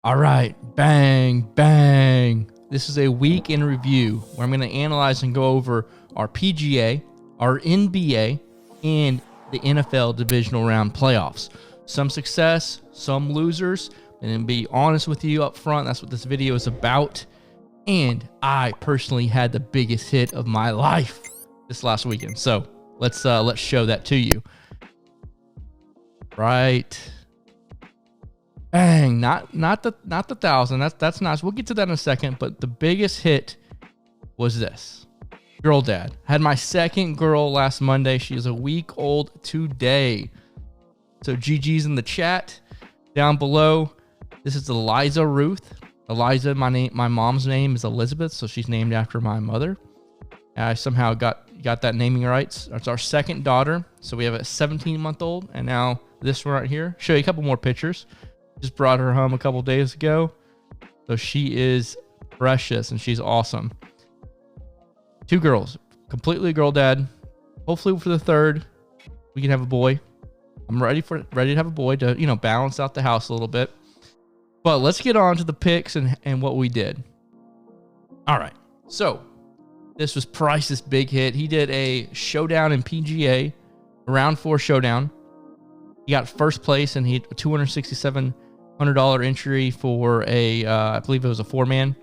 All right, bang, bang. This is a week in review where I'm going to analyze and go over our PGA, our NBA, and the NFL divisional round playoffs. Some success, some losers, and to be honest with you up front, that's what this video is about. And I personally had the biggest hit of my life this last weekend. So let's show that to you. Right. Bang, not the 1,000. That's nice. We'll get to that in a second, but the biggest hit was this. Girl dad. Had my second girl last Monday. She is a week old today. So GG's in the chat down below. This is Eliza Ruth. Eliza, my mom's name is Elizabeth, so she's named after my mother. I somehow got that naming rights. It's our second daughter. So we have a 17-month-old, and now this one right here. Show you a couple more pictures. Just brought her home a couple days ago. So she is precious and she's awesome. 2 girls, completely girl dad. Hopefully for the third, we can have a boy. I'm ready to have a boy to, balance out the house a little bit. But let's get on to the picks and what we did. All right. So this was Price's big hit. He did a showdown in PGA, a round 4 showdown. He got first place and he had a $267 entry for I believe it was a 4-man.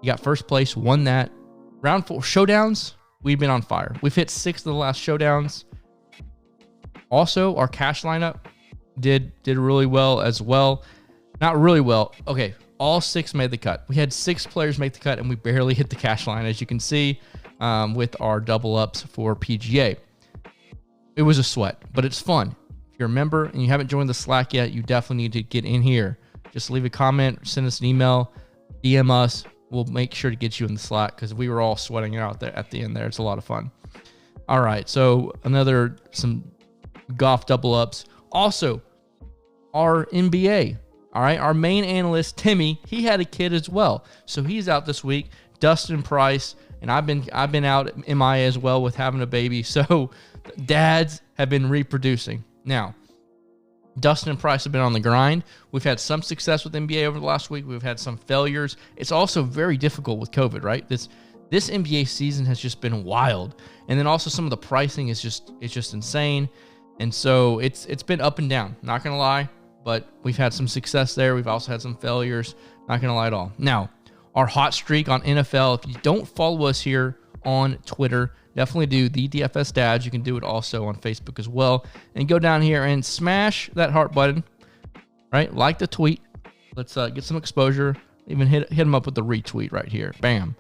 He got first place, won that. Round 4 showdowns, we've been on fire. We've hit 6 of the last showdowns. Also, our cash lineup did really well as well. Not really well. Okay, all 6 made the cut. We had 6 players make the cut, and we barely hit the cash line, as you can see with our double ups for PGA. It was a sweat, but it's fun. If you're a member and you haven't joined the Slack yet, you definitely need to get in here. Just leave a comment, send us an email, DM us. We'll make sure to get you in the Slack because we were all sweating it out there at the end there. It's a lot of fun. All right, so some golf double ups. Also, our NBA. All right, our main analyst, Timmy, he had a kid as well. So he's out this week. Dustin Price, and I've been out MIA as well with having a baby. So dads have been reproducing. Now, Dustin and Price have been on the grind. We've had some success with NBA over the last week. We've had some failures. It's also very difficult with COVID, right? This NBA season has just been wild. And then also some of the pricing is just insane. And so it's been up and down, not going to lie, but we've had some success there. We've also had some failures, not going to lie at all. Now, our hot streak on NFL, if you don't follow us here on Twitter, definitely do the DFS Dads. You can do it also on Facebook as well. And go down here and smash that heart button, right? Like the tweet. Let's get some exposure. Even hit them up with the retweet right here. Bam.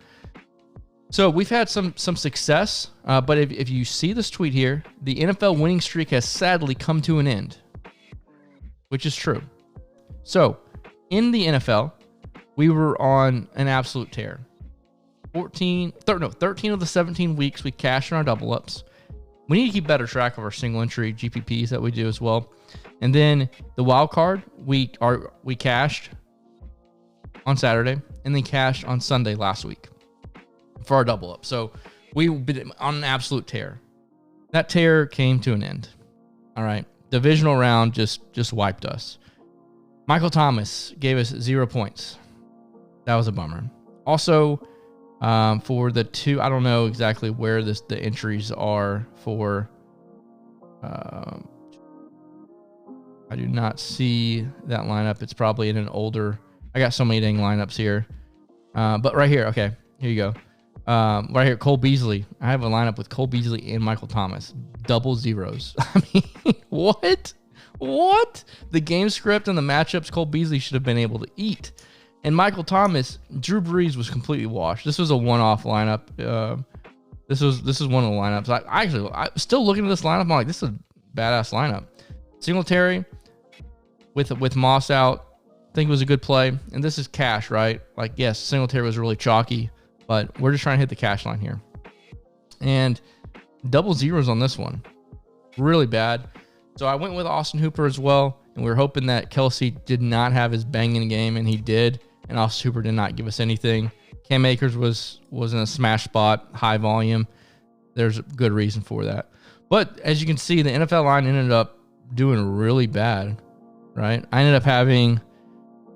So we've had some success, but if you see this tweet here, the NFL winning streak has sadly come to an end, which is true. So in the NFL, we were on an absolute tear. 13 of the 17 weeks we cashed in our double ups. We need to keep better track of our single entry GPPs that we do as well. And then the wild card, we cashed on Saturday and then cashed on Sunday last week for our double up. So we've been on an absolute tear. That tear came to an end. All right. Divisional round just wiped us. Michael Thomas gave us 0 points. That was a bummer. Also, for the 2, I don't know exactly where the entries are for. I do not see that lineup. It's probably in an older. I got so many dang lineups here, but right here. Okay, here you go. Right here, Cole Beasley. I have a lineup with Cole Beasley and Michael Thomas. Double zeros. I mean, what? What? The game script and the matchups Cole Beasley should have been able to eat. And Michael Thomas, Drew Brees was completely washed. This was a one-off lineup. This is one of the lineups. I'm still looking at this lineup. I'm like, this is a badass lineup. Singletary with Moss out, I think it was a good play. And this is cash, right? Like, yes, Singletary was really chalky, but we're just trying to hit the cash line here. And double zeros on this one. Really bad. So I went with Austin Hooper as well, and we were hoping that Kelsey did not have his banging game, and he did. And Austin Hooper did not give us anything. Cam Akers was in a smash spot, high volume. There's a good reason for that. But as you can see, the NFL line ended up doing really bad, right? I ended up having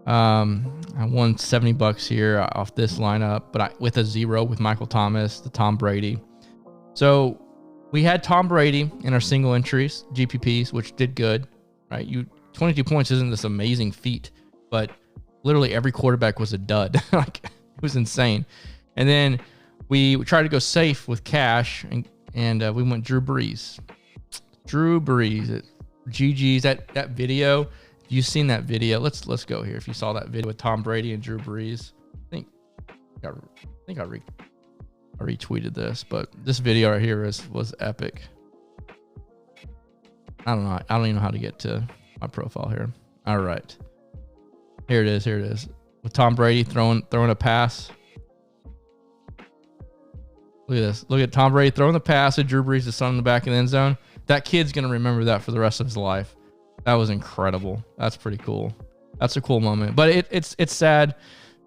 I won 70 bucks here off this lineup, but with a 0 with Michael Thomas, the Tom Brady. So we had Tom Brady in our single entries, GPPs, which did good, right? 22 points isn't this amazing feat, but literally every quarterback was a dud. Like, it was insane. And then we tried to go safe with cash, and we went Drew Brees. Drew Brees, GG's. That video, if you've seen that video, let's go here. If you saw that video with Tom Brady and Drew Brees, I think I retweeted this, but this video right here was epic. I don't know. I don't even know how to get to my profile here. All right. Here it is. With Tom Brady throwing a pass. Look at this. Look at Tom Brady throwing the pass at Drew Brees, the son in the back of the end zone. That kid's going to remember that for the rest of his life. That was incredible. That's pretty cool. That's a cool moment. But it's sad.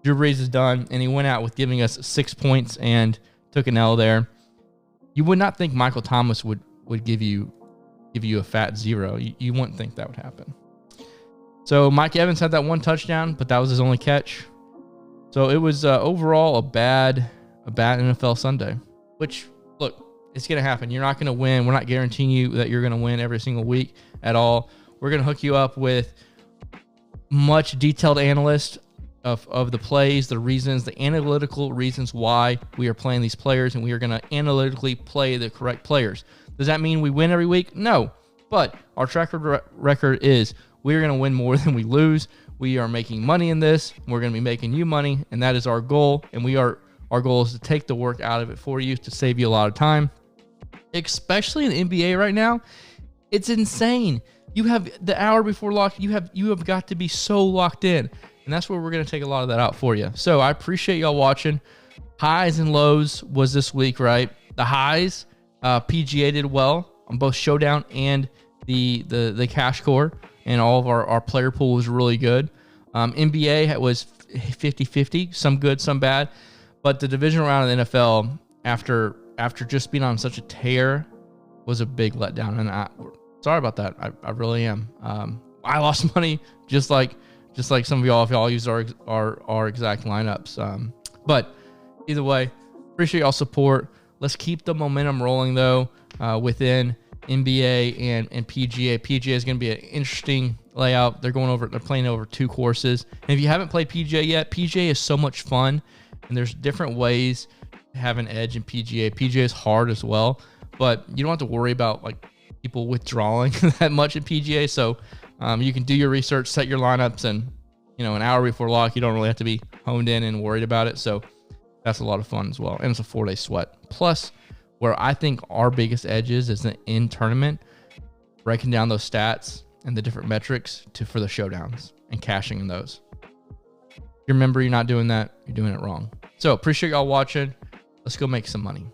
Drew Brees is done, and he went out with giving us 6 points and took an L there. You would not think Michael Thomas would give you a fat 0. You wouldn't think that would happen. So Mike Evans had that 1 touchdown, but that was his only catch. So it was overall a bad NFL Sunday, which, look, it's going to happen. You're not going to win. We're not guaranteeing you that you're going to win every single week at all. We're going to hook you up with much detailed analyst of the plays, the reasons, the analytical reasons why we are playing these players, and we are going to analytically play the correct players. Does that mean we win every week? No. But our track record is we're going to win more than we lose. We are making money in this. We're going to be making you money, and that is our goal. And our goal is to take the work out of it for you, to save you a lot of time, especially in the NBA right now. It's insane. You have the hour before lock. You have got to be so locked in, and that's where we're going to take a lot of that out for you. So I appreciate y'all watching. Highs and lows was this week, right? The highs, PGA did well on both Showdown and the Cash Core, and all of our player pool was really good. NBA was 50-50, some good, some bad. But the divisional round of the NFL, after just being on such a tear, was a big letdown. And sorry about that. I really am. I lost money just like some of y'all if y'all use our exact lineups. But either way, appreciate y'all support. Let's keep the momentum rolling though within NBA and PGA. PGA is going to be an interesting layout. They're playing over 2 courses. And if you haven't played PGA yet, PGA is so much fun. And there's different ways to have an edge in PGA. PGA is hard as well, but you don't have to worry about like people withdrawing that much in PGA. So you can do your research, set your lineups, and an hour before lock, you don't really have to be honed in and worried about it. So that's a lot of fun as well. And it's a 4-day sweat. Plus, where I think our biggest edge is in tournament, breaking down those stats and the different metrics for the showdowns and cashing in those. If you remember you're not doing that, you're doing it wrong. So appreciate y'all watching. Let's go make some money.